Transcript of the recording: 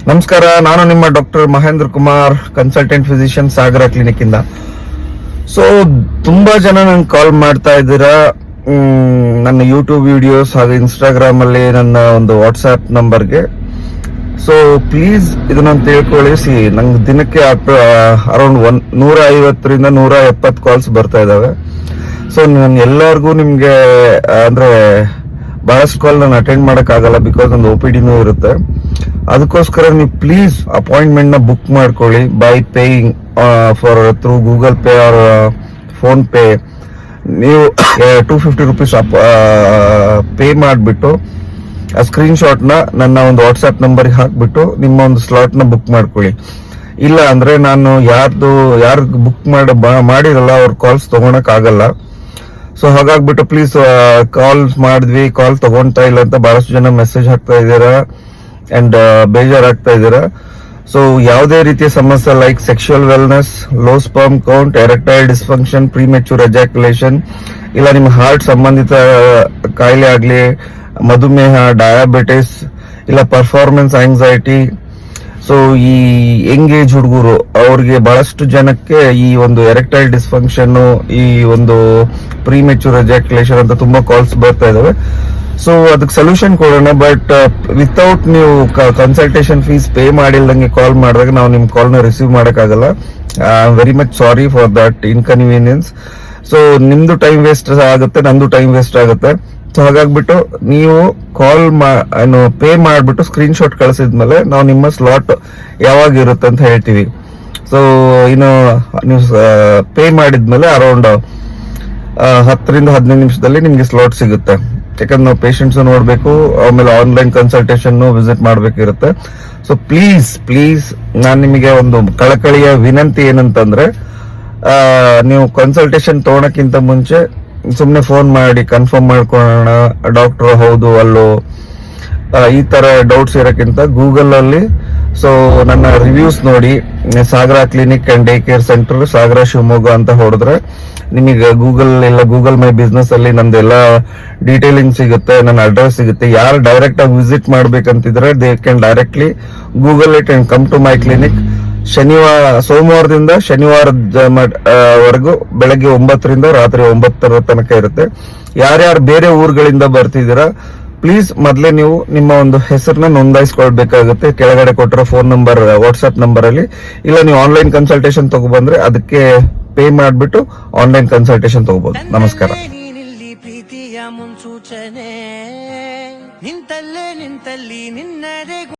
ನಮಸ್ಕಾರ, ನಾನು ನಿಮ್ಮ doctor Mahendra Kumar, consultant physician, Sagara clinic ಇಂದ. ಸೊ ತುಂಬಾ ಜನ ನಂಗೆ ಕಾಲ್ ಮಾಡ್ತಾ ಇದ್ದೀರಾ ನನ್ನ ಯೂಟ್ಯೂಬ್ ವಿಡಿಯೋಸ್ ಹಾಗೂ ಇನ್ಸ್ಟಾಗ್ರಾಮ್ ಅಲ್ಲಿ ನನ್ನ ಒಂದು ವಾಟ್ಸ್ಆಪ್ ನಂಬರ್ಗೆ. ಸೊ ಪ್ಲೀಸ್ ಇದನ್ನ ತಿಳ್ಕೊಳ್ಳಿ. ನಂಗೆ ದಿನಕ್ಕೆ ಅರೌಂಡ್ 150ರಿಂದ 170 ಕಾಲ್ಸ್ ಬರ್ತಾ ಇದಾವೆ. ಸೊ ನಾನು ಎಲ್ಲರಿಗೂ ನಿಮ್ಗೆ ಅಂದ್ರೆ ಬಹಳಷ್ಟು ಕಾಲ್ ನಾನು ಅಟೆಂಡ್ ಮಾಡಕ್ ಆಗಲ್ಲ, ಬಿಕಾಸ್ ಒಂದು OPDನೂ ಇರುತ್ತೆ. ಅದಕ್ಕೋಸ್ಕರ ನೀವು ಪ್ಲೀಸ್ ಅಪಾಯಿಂಟ್ಮೆಂಟ್ ನ ಬುಕ್ ಮಾಡ್ಕೊಳ್ಳಿ by paying for through Google Pay or PhonePe. ನೀವು 250 rupees ಪೇ ಮಾಡಿಬಿಟ್ಟು ಆ ಸ್ಕ್ರೀನ್ ಶಾಟ್ ನ ನನ್ನ ಒಂದು ವಾಟ್ಸ್ಆಪ್ ನಂಬರ್ ಹಾಕ್ಬಿಟ್ಟು ನಿಮ್ಮ ಒಂದು ಸ್ಲಾಟ್ ನ ಬುಕ್ ಮಾಡ್ಕೊಳ್ಳಿ. ಇಲ್ಲ ಅಂದ್ರೆ ನಾನು ಯಾರು ಬುಕ್ ಮಾಡಿರಲ್ಲ ಅವ್ರ ಕಾಲ್ಸ್ ತಗೊಳಕ್ ಆಗಲ್ಲ. ಸೊ ಹಾಗಾಗ್ಬಿಟ್ಟು ಪ್ಲೀಸ್ ಕಾಲ್ ಮಾಡಿದ್ವಿ, ಕಾಲ್ ತಗೊಂತಾ ಇಲ್ಲ ಅಂತ ಬಹಳಷ್ಟು ಜನ ಮೆಸೇಜ್ ಹಾಕ್ತಾ ಇದ್ದೀರಾ ಅಂಡ್ ಬೇಜಾರಾಗ್ತಾ ಇದ್ದೀರಾ. ಸೊ ಯಾವುದೇ ರೀತಿಯ ಸಮಸ್ಯೆ like sexual wellness, low sperm count, erectile dysfunction, premature ejaculation, ಇಲ್ಲ ನಿಮ್ಮ ಹಾರ್ಟ್ ಸಂಬಂಧಿತ ಕಾಯಿಲೆ ಆಗ್ಲಿ, ಮಧುಮೇಹ, ಡಯಾಬಿಟಿಸ್, ಇಲ್ಲ ಪರ್ಫಾರ್ಮೆನ್ಸ್ ಆಂಗ್ಸೈಟಿ. ಸೊ ಈ ಯಂಗ್ ಏಜ್ ಹುಡುಗರು ಅವ್ರಿಗೆ ಬಹಳಷ್ಟು ಜನಕ್ಕೆ ಈ ಒಂದು ಎರೆಕ್ಟೈಲ್ ಡಿಸ್ಫಂಕ್ಷನ್, ಈ ಒಂದು ಪ್ರಿಮೆಚ್ಯೂರ್ ಎಜಾಕ್ಯುಲೇಷನ್ ಅಂತ ತುಂಬಾ ಕಾಲ್ಸ್ ಬರ್ತಾ ಇದಾವೆ. ಸೊ ಅದಕ್ಕೆ ಸೊಲ್ಯೂಷನ್ ಕೊಡೋಣ, ಬಟ್ ವಿತೌಟ್ ನೀವು ಕನ್ಸಲ್ಟೇಷನ್ ಫೀಸ್ ಪೇ ಮಾಡಿಲ್ದಂಗೆ ಕಾಲ್ ಮಾಡಿದಾಗ ನಾವು ನಿಮ್ ಕಾಲ್ ನ ರಿಸೀವ್ ಮಾಡಕ್ಕಾಗಲ್ಲ. I am very much sorry for that inconvenience. So ನಿಮ್ದು ಟೈಮ್ ವೇಸ್ಟ್ ಆಗುತ್ತೆ, ನಂದು ಟೈಮ್ ವೇಸ್ಟ್ ಆಗುತ್ತೆ. ಸೊ ಹಾಗಾಗ್ಬಿಟ್ಟು ನೀವು ಕಾಲ್ ಪೇ ಮಾಡ್ಬಿಟ್ಟು ಸ್ಕ್ರೀನ್ ಶಾಟ್ ಕಳಿಸಿದ್ಮೇಲೆ ನಾವು ನಿಮ್ಮ ಸ್ಲಾಟ್ ಯಾವಾಗ ಇರುತ್ತೆ ಅಂತ ಹೇಳ್ತೀವಿ. ಸೊ ಇನ್ನು ನೀವು ಪೇ ಮಾಡಿದ್ಮೇಲೆ ಅರೌಂಡ್ 10ರಿಂದ 15 ನಿಮಿಷದಲ್ಲಿ ನಿಮ್ಗೆ ಸ್ಲಾಟ್ ಸಿಗುತ್ತೆ. ಯಾಕಂದ್ರೆ ನಾವು ಪೇಷಂಟ್ಸ್ ನೋಡ್ಬೇಕು, ಆಮೇಲೆ ಆನ್ಲೈನ್ ಕನ್ಸಲ್ಟೇಷನ್ ವಿಸಿಟ್ ಮಾಡ್ಬೇಕಿರುತ್ತೆ. ಸೊ ಪ್ಲೀಸ್ ನಾನ್ ನಿಮಗೆ ಒಂದು ಕಳಕಳಿಯ ವಿನಂತಿ ಏನಂತಂದ್ರೆ, ನೀವು ಕನ್ಸಲ್ಟೇಷನ್ ತಗೊಳಕ್ಕಿಂತ ಮುಂಚೆ ಸುಮ್ನೆ ಫೋನ್ ಮಾಡಿ ಕನ್ಫರ್ಮ್ ಮಾಡ್ಕೊಳ್ಳೋಣ ಡಾಕ್ಟರ್ ಹೌದು ಅಲ್ಲೋ ಈ ತರ ಡೌಟ್ಸ್ ಇರೋಕ್ಕಿಂತ ಗೂಗಲ್ ಅಲ್ಲಿ ಸೊ ನನ್ನ ರಿವ್ಯೂಸ್ ನೋಡಿ, Sagara clinic and day care centre, Sagara Shivamogga ಅಂತ ಹೊಡೆದ್ರೆ ನಿಮಗೆ ಗೂಗಲ್ ಮೈ ಬಿಸ್ನೆಸ್ ಅಲ್ಲಿ ನಂದೆಲ್ಲ ಡೀಟೇಲಿಂಗ್ ಸಿಗುತ್ತೆ, ನನ್ನ ಅಡ್ರೆಸ್ ಸಿಗುತ್ತೆ. ಯಾರು ಡೈರೆಕ್ಟ್ ಆಗಿ ವಿಸಿಟ್ ಮಾಡ್ಬೇಕಂತಿದ್ರೆ they can directly Google it and come to my clinic. ಸೋಮವಾರದಿಂದ ಶನಿವಾರದವರೆಗೂ ಬೆಳಗ್ಗೆ 9ರಿಂದ ರಾತ್ರಿ 9 ತನಕ ಇರುತ್ತೆ. ಯಾರ್ಯಾರು ಬೇರೆ ಊರುಗಳಿಂದ ಬರ್ತಿದ್ದೀರಾ ಪ್ಲೀಸ್ ಮೊದಲೇ ನೀವು ನಿಮ್ಮ ಒಂದು ಹೆಸರನ್ನ ನೋಂದಾಯಿಸ್ಕೊಳ್ಬೇಕಾಗುತ್ತೆ. ಕೆಳಗಡೆ ಕೊಟ್ಟಿರೋ ಫೋನ್ ನಂಬರ್ ವಾಟ್ಸ್ಆಪ್ ನಂಬರ್ ಅಲ್ಲಿ, ಇಲ್ಲ ನೀವು ಆನ್ಲೈನ್ ಕನ್ಸಲ್ಟೇಷನ್ ತಗೋಬಂದ್ರೆ ಅದಕ್ಕೆ ಪೇ ಮಾಡಿಬಿಟ್ಟು ಆನ್ಲೈನ್ ಕನ್ಸಲ್ಟೇಷನ್ ತಗೋಬಹುದು. ನಮಸ್ಕಾರ. ಪ್ರೀತಿಯ ಮುನ್ಸೂಚನೆ ನಿಂತಲ್ಲೇ ನಿನ್ನದೇ